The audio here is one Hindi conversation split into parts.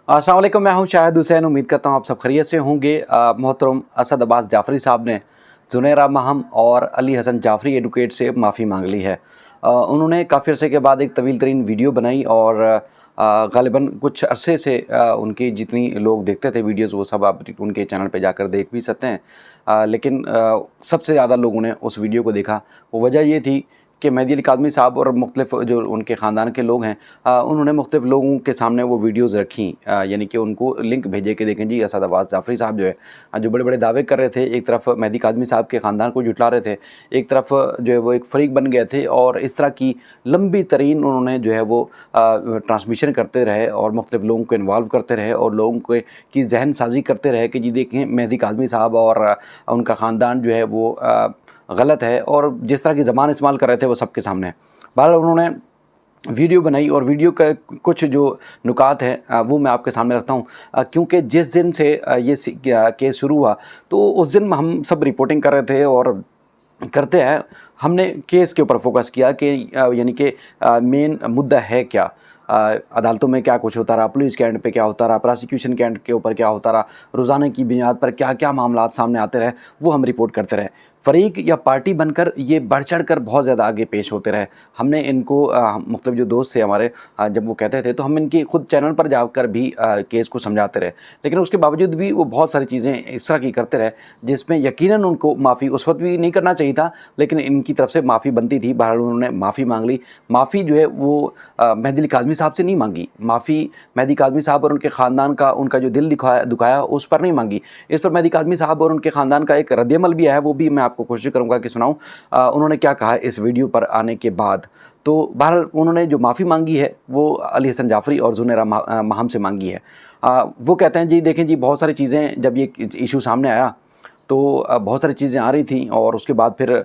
अस्सलाम वालेकुम, मैं हूं शाहिद हुसैन। उम्मीद करता हूं आप सब खैरियत से होंगे। मोहतरम असद अब्बास जाफ़री साहब ने ज़ुनैरा महम और अली हसन जाफ़री एडवोकेट से माफ़ी मांग ली है। उन्होंने काफ़ी अरसे के बाद एक तवील तरीन वीडियो बनाई और ग़ालिबन कुछ अरसे से उनकी जितनी लोग देखते थे वीडियोज़ वो सब आप उनके चैनल पे जाकर देख भी सकते हैं। लेकिन सबसे ज़्यादा लोगों ने उस वीडियो को देखा। वो वजह ये थी कि मेहदी अली काज़मी साहब और मुख्तलिफ़ जो उनके ख़ानदान के लोग हैं, उन्होंने मुख्तलिफ़ लोगों के सामने वो वीडियोज़ रखी, यानी कि उनको लिंक भेजे कि देखें जी असद अब्बास जाफ़री साहब जो है जो बड़े बड़े दावे कर रहे थे। एक तरफ मेहदी काज़मी साहब के ख़ानदान को जुटला रहे थे, एक तरफ जो है वो एक फ़रीक बन गए थे और इस तरह की लंबी तरीन उन्होंने जो है वो ट्रांसमिशन करते रहे और मुख्तलिफ़ लोगों को इन्वॉल्व करते रहे और लोगों के की जहन साजी करते रहे कि जी देखें मेहदी काज़मी साहब और उनका ख़ानदान जो है वो गलत है, और जिस तरह की ज़बान इस्तेमाल कर रहे थे वो सबके सामने है। बहरहाल उन्होंने वीडियो बनाई और वीडियो का कुछ जो नुकात हैं वो मैं आपके सामने रखता हूँ, क्योंकि जिस दिन से ये केस शुरू हुआ तो उस दिन हम सब रिपोर्टिंग कर रहे थे और करते हैं। हमने केस के ऊपर फोकस किया कि यानी कि मेन मुद्दा है क्या, अदालतों में क्या कुछ होता रहा, पुलिस के एंड पे क्या होता रहा, प्रोसिक्यूशन के एंड के ऊपर क्या होता रहा, रोज़ाना की बुनियाद पर क्या क्या मामलात सामने आते रहे, वो हम रिपोर्ट करते रहे। फ़रीक या पार्टी बनकर ये बढ़ चढ़ कर बहुत ज़्यादा आगे पेश होते रहे। हमने इनको मुख्तलिफ़ जो दोस्त थे हमारे, जब वो कहते थे तो हम इनकी खुद चैनल पर जाकर भी केस को समझाते रहे, लेकिन उसके बावजूद भी वो बहुत सारी चीज़ें इस तरह की करते रहे जिसमें यकीनन उनको माफ़ी उस वक्त भी नहीं करना चाहिए था, लेकिन इनकी तरफ से माफ़ी बनती थी। बहरहाल उन्होंने माफ़ी मांग ली। माफ़ी जो है वो मेहदी अली काज़मी साहब से नहीं मांगी। माफ़ी मेहदी काज़मी साहब और उनके ख़ानदान का उनका जो दिल दुखाया उस पर नहीं मांगी। इस पर मेहदी काज़मी साहब और उनके ख़ानदान का एक रद्द-ए-अमल भी है, वो भी मैं आपको कोशिश करूँगा कि सुनाऊँ उन्होंने क्या कहा इस वीडियो पर आने के बाद। तो बहरहाल उन्होंने जो माफ़ी मांगी है वो अली हसन जाफ़री और ज़ुनैरा महम से मांगी है। वो कहते हैं जी देखें जी बहुत सारी चीज़ें जब ये इशू सामने आया तो बहुत सारी चीज़ें आ रही थी और उसके बाद फिर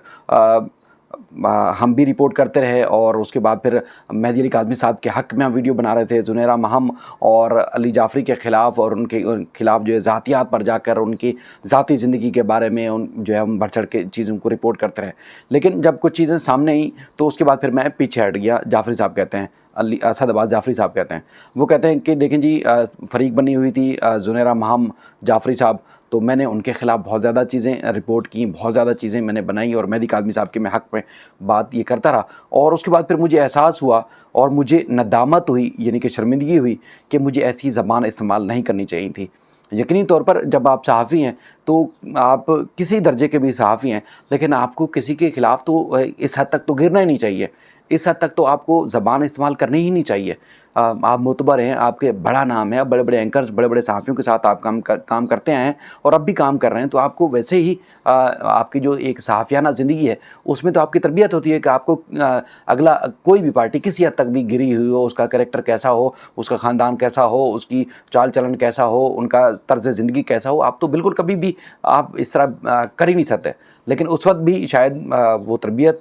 हम भी रिपोर्ट करते रहे और उसके बाद फिर मेहदी अली काज़मी साहब के हक़ में हम वीडियो बना रहे थे। ज़ुनैरा महम और अली जाफ़री के ख़िलाफ़ और उनके ख़िलाफ़ जो है ज़ातियात पर जाकर उनकी ज़ाती ज़िंदगी के बारे में जो है हम बढ़ चढ़ के चीज़ों को रिपोर्ट करते रहे। लेकिन जब कुछ चीज़ें सामने आई तो उसके बाद फिर मैं पीछे हट गया। जाफ़री साहब कहते हैं, असद अब्बास जाफ़री साहब कहते हैं, वो कहते हैं कि देखें जी फ़रीक बनी हुई थी ज़ुनैरा महम जाफ़री साहब, तो मैंने उनके ख़िलाफ़ बहुत ज़्यादा चीज़ें रिपोर्ट की, बहुत ज़्यादा चीज़ें मैंने बनाई और मेहदी काज़मी साहब के मैं हक़ में बात ये करता रहा। और उसके बाद फिर मुझे एहसास हुआ और मुझे नदामत हुई, यानी कि शर्मिंदगी हुई कि मुझे ऐसी ज़बान इस्तेमाल नहीं करनी चाहिए थी। यकीनी तौर पर जब आप सहाफ़ी हैं तो आप किसी दर्जे के भी सहाफ़ी हैं, लेकिन आपको किसी के ख़िलाफ़ तो इस हद तक तो गिरना ही नहीं चाहिए। इस हद तक तो आपको ज़बान इस्तेमाल करनी ही नहीं चाहिए। आप मोतबर हैं, आपके बड़ा नाम है, बड़े-बड़े एंकर्स, बड़े-बड़े सहाफ़ियों के साथ आप काम करते आए हैं और अब भी काम कर रहे हैं, तो आपको वैसे ही आपकी जो एक सहाफ़ियाना ज़िंदगी है, उसमें तो आपकी तरबियत होती है कि आपको अगला कोई भी पार्टी किसी हद तक भी गिरी हुई हो, उसका कैरेक्टर कैसा हो, उसका ख़ानदान कैसा हो, उसकी चाल-चलन कैसा हो, उनका तर्ज़ ज़िंदगी कैसा हो, आप तो बिल्कुल कभी भी आप इस तरह कर ही नहीं सकते। लेकिन उस वक़्त भी शायद वो तरबियत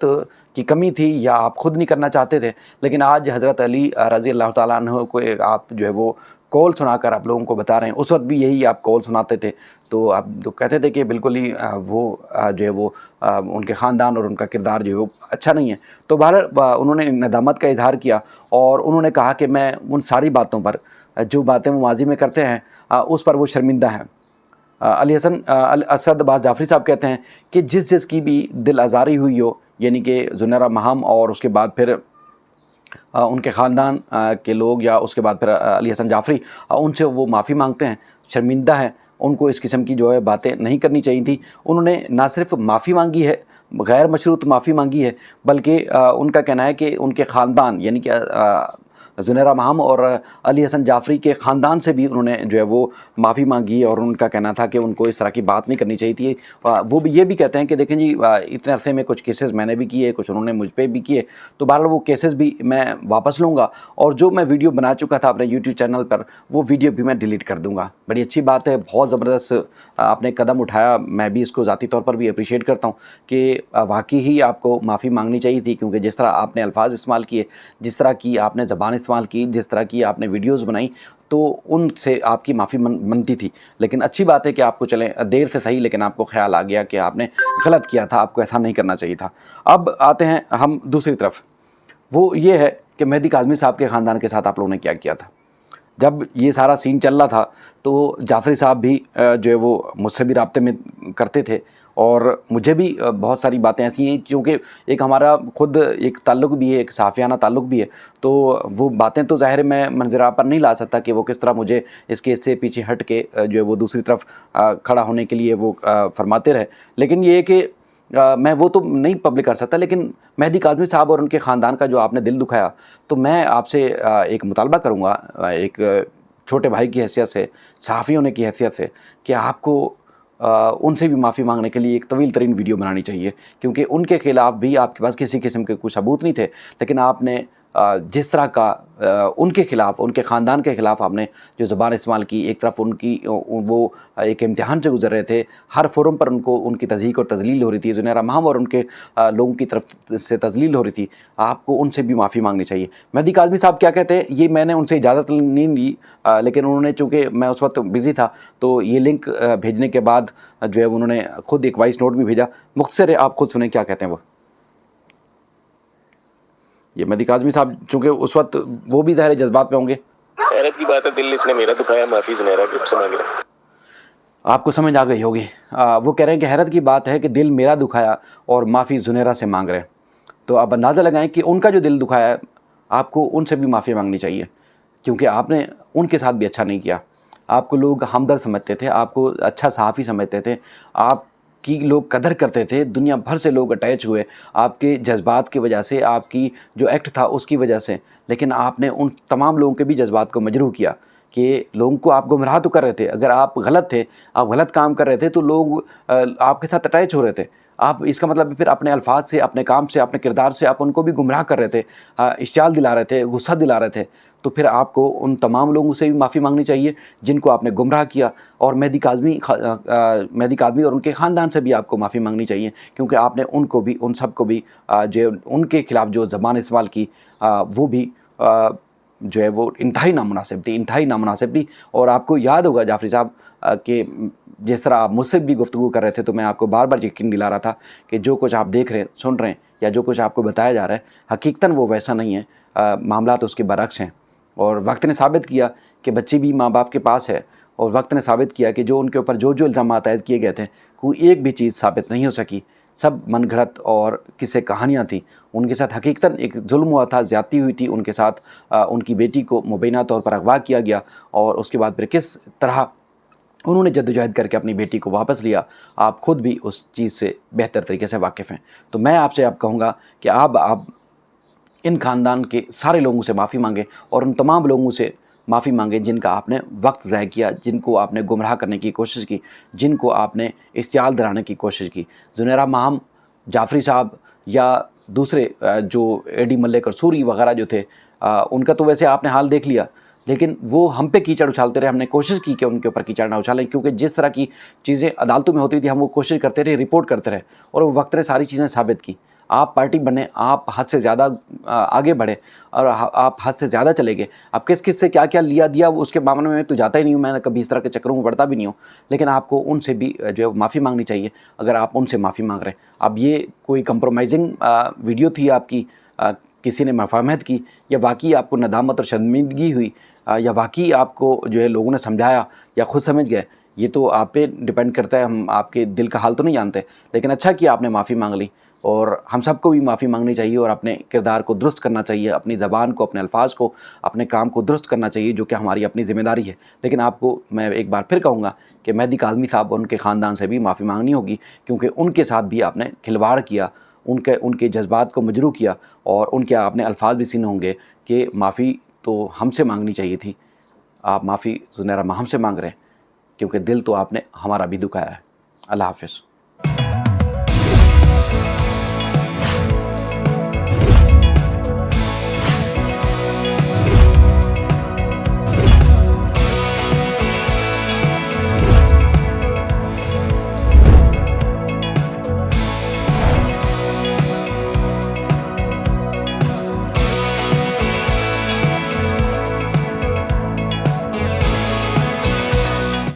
की कमी थी या आप खुद नहीं करना चाहते थे। लेकिन आज हज़रत अली रज़ी अल्लाह ताला अन्हु को आप जो है वो कौल सुनाकर आप लोगों को बता रहे हैं, उस वक़्त भी यही आप कौल सुनाते थे। तो आप तो कहते थे कि बिल्कुल ही जो है वो उनके ख़ानदान और उनका किरदार जो है वो अच्छा नहीं है। तो बहरहाल उन्होंने नदामत का इज़हार किया और उन्होंने कहा कि मैं उन सारी बातों पर जो बातें वो माज़ी में करते हैं उस पर वो शर्मिंदा हैं। अली हसन असद अब्बास जाफ़री साहब कहते हैं कि जिस की भी दिल आज़ारी हुई हो, यानी कि ज़ुनैरा महम और उसके बाद फिर उनके ख़ानदान के लोग या उसके बाद फिर अली हसन जाफ़री, उनसे वो माफ़ी मांगते हैं, शर्मिंदा हैं, उनको इस किस्म की जो है बातें नहीं करनी चाहिए थी। उन्होंने ना सिर्फ माफ़ी मांगी है, गैर मशरूत माफ़ी मांगी है, बल्कि उनका कहना है कि उनके ख़ानदान यानी कि ज़ुनैरा महम और अली हसन जाफ़री के ख़ानदान से भी उन्होंने जो है वो माफ़ी मांगी और उनका कहना था कि उनको इस तरह की बात नहीं करनी चाहिए थी। वो भी ये भी कहते हैं कि देखें जी इतने अरसे में कुछ केसेस मैंने भी किए, कुछ उन्होंने मुझ पे भी किए, तो बहरहाल वो केसेस भी मैं वापस लूँगा और जो मैं वीडियो बना चुका था अपने यूट्यूब चैनल पर वो वीडियो भी मैं डिलीट कर दूँगा। बड़ी अच्छी बात है, बहुत ज़बरदस्त आपने कदम उठाया। मैं भी इसको ज़ाती तौर पर भी अप्रिशिएट करता हूँ कि वाक़ई ही आपको माफ़ी मांगनी चाहिए थी, क्योंकि जिस तरह आपने अल्फाज इस्तेमाल किए, जिस तरह की आपने ज़बान इस्तेमाल की, जिस तरह की आपने वीडियोज़ बनाई, तो उनसे आपकी माफ़ी बनती थी। लेकिन अच्छी बात है कि आपको चलें देर से सही, लेकिन आपको ख़्याल आ गया कि आपने गलत किया था, आपको ऐसा नहीं करना चाहिए था। अब आते हैं हम दूसरी तरफ, वो ये है कि मेहदी काज़मी साहब के ख़ानदान के साथ आप लोगों ने क्या किया था। जब ये सारा सीन चल रहा था तो जाफ़री साहब भी जो है वो मुझसे भी राब्ते में करते थे और मुझे भी बहुत सारी बातें ऐसी हैं, क्योंकि एक हमारा खुद एक ताल्लुक़ भी है, एक साफ़ियाना ताल्लुक़ भी है, तो वो बातें तो ज़ाहिर है मैं मंजरा पर नहीं ला सकता कि वो किस तरह मुझे इस केस से पीछे हट के जो है वो दूसरी तरफ खड़ा होने के लिए वो फरमाते रहे। लेकिन ये है कि मैं वो तो नहीं पब्लिक कर सकता, लेकिन मेहदी काज़मी साहब और उनके ख़ानदान का जो आपने दिल दुखाया, तो मैं आपसे एक मुतालबा करूँगा एक छोटे भाई की हैसियत से, सहाफ़ी होने की हैसियत से, कि आपको उनसे भी माफ़ी मांगने के लिए एक तवील तरीन वीडियो बनानी चाहिए, क्योंकि उनके ख़िलाफ़ भी आपके पास किसी किस्म के कोई सबूत नहीं थे, लेकिन आपने जिस तरह का उनके ख़िलाफ़, उनके ख़ानदान के ख़िलाफ़ आपने जो ज़ुबान इस्तेमाल की, एक तरफ उनकी वो एक इम्तिहान से गुज़र रहे थे, हर फोरम पर उनको उनकी तज़हीक और तज़लील हो रही थी, ज़ुनैरा महम और उनके लोगों की तरफ से तज़लील हो रही थी, आपको उनसे भी माफ़ी मांगनी चाहिए। मेहदी काज़मी साहब क्या कहते हैं, ये मैंने उनसे इजाज़त नहीं ली, लेकिन उन्होंने, चूँकि मैं उस वक्त बिज़ी था, तो ये लिंक भेजने के बाद जो है उन्होंने खुद एक वॉइस नोट भी भेजा। मुख्तसर है, आप खुद सुने क्या कहते हैं वो। ये मेहदी काज़मी साहब, चूँकि उस वक्त वो भी ज़ाहिर जज्बात में होंगे। हैरत की बात है, दिल इसने मेरा दुखाया, माफ़ी ज़ुनैरा की से मांग रहा। आपको समझ आ गई होगी। वो कह रहे हैं कि हैरत की बात है कि दिल मेरा दुखाया और माफ़ी ज़ुनैरा से मांग रहे हैं। तो आप अंदाज़ा लगाएं कि उनका जो दिल दुखाया है, आपको उनसे भी माफ़ी मांगनी चाहिए, क्योंकि आपने उनके साथ भी अच्छा नहीं किया। आपको लोग हमदर्द समझते थे, आपको अच्छा सहाफ़ी समझते थे, आपकी लोग कदर करते थे, दुनिया भर से लोग अटैच हुए आपके जज्बात की वजह से, आपकी जो एक्ट था उसकी वजह से। लेकिन आपने उन तमाम लोगों के भी जज्बात को मजरूह किया कि लोगों को आप गुमराह तो कर रहे थे। अगर आप गलत थे, आप गलत काम कर रहे थे, तो लोग आपके साथ अटैच हो रहे थे। आप, इसका मतलब फिर अपने अल्फाज से, अपने काम से, अपने किरदार से आप उनको भी गुमराह कर रहे थे, इश्तियाल दिला रहे थे, गुस्सा दिला रहे थे। तो फिर आपको उन तमाम लोगों से भी माफ़ी मांगनी चाहिए जिनको आपने गुमराह किया, और मेहदी काज़मी और उनके ख़ानदान से भी आपको माफ़ी मांगनी चाहिए, क्योंकि आपने उनको भी, उन सब को भी जो उनके ख़िलाफ़ जो ज़बान इस्तेमाल की, वो भी जो है वो इंतहाई नामुनासिब थी। और आपको याद होगा जाफ़री साहब कि जिस तरह आप मुझसे भी गुफ्तगू कर रहे थे, तो मैं आपको बार बार यकीन दिला रहा था कि जो कुछ आप देख रहे हैं, सुन रहे हैं, या जो कुछ आपको बताया जा रहा है, हकीकतन वो वैसा नहीं है। मामला तो उसके बरक्स हैं, और वक्त ने साबित किया कि बच्ची भी माँ बाप के पास है, और वक्त ने साबित किया कि जो उनके ऊपर जो इल्ज़ामात आयद किए गए थे, कोई एक भी चीज़ साबित नहीं हो सकी। सब मनगढ़ंत और किस्से कहानियाँ थी। उनके साथ हकीकतन एक जुल्म हुआ था, ज़्यादती हुई थी उनके साथ। उनकी बेटी को मुबैना तौर पर अगवा किया गया, और उसके बाद फिर किस तरह उन्होंने जद्दोजहद करके अपनी बेटी को वापस लिया, आप ख़ुद भी उस चीज़ से बेहतर तरीके से वाकिफ़ हैं। तो मैं आपसे अब कहूँगा कि आप इन ख़ानदान के सारे लोगों से माफ़ी मांगें, और उन तमाम लोगों से माफ़ी मांगें जिनका आपने वक्त ज़ाय किया, जिनको आपने गुमराह करने की कोशिश की, जिनको आपने इश्तियाल दिलाने की कोशिश की। ज़ुनैरा महम, जाफ़री साहब, या दूसरे जो एडी मलिक और सूरी वग़ैरह जो थे, उनका तो वैसे आपने हाल देख लिया, लेकिन वो हम पे कीचड़ उछालते रहे। हमने कोशिश की कि उनके ऊपर कीचड़ ना उछालें, क्योंकि जिस तरह की चीज़ें अदालतों में होती थी, हम वो कोशिश करते रहे, रिपोर्ट करते रहे, और वो वक्त ने सारी चीज़ें साबित की। आप पार्टी बने, आप हद से ज़्यादा आगे बढ़े, और आप हद से ज़्यादा चले गए। अब किस से क्या क्या लिया दिया, वो उसके मामले में तो जाता ही नहीं हूँ, मैं कभी इस तरह के चक्करों में पड़ता भी नहीं हूँ। लेकिन आपको उनसे भी जो है माफ़ी मांगनी चाहिए, अगर आप उनसे माफ़ी मांग रहे हैं। अब ये कोई कंप्रोमाइजिंग वीडियो थी आपकी, किसी ने मफाहमत की, या वाकई आपको नदामत और शर्मिंदगी हुई, या वाकई आपको जो है लोगों ने समझाया या खुद समझ गए, ये तो आप पे डिपेंड करता है। हम आपके दिल का हाल तो नहीं जानते, लेकिन अच्छा किया आपने माफ़ी मांग ली, और हम सबको भी माफ़ी मांगनी चाहिए, और अपने किरदार को दुरुस्त करना चाहिए, अपनी ज़बान को, अपने अल्फाज को, अपने काम को दुरुस्त करना चाहिए, जो कि हमारी अपनी ज़िम्मेदारी है। लेकिन आपको मैं एक बार फिर कहूँगा कि मेहदी काज़मी साहब और उनके ख़ानदान से भी माफ़ी मांगनी होगी, क्योंकि उनके साथ भी आपने खिलवाड़ किया, उनके जज्बात को मजरूह किया, और उनके आपने अल्फाज भी सुने होंगे कि माफ़ी तो हमसे मांगनी चाहिए थी, आप माफ़ी ज़ुनैरा महम से मांग रहे हैं, क्योंकि दिल तो आपने हमारा भी दुखाया है। अल्लाह हाफ़िज़।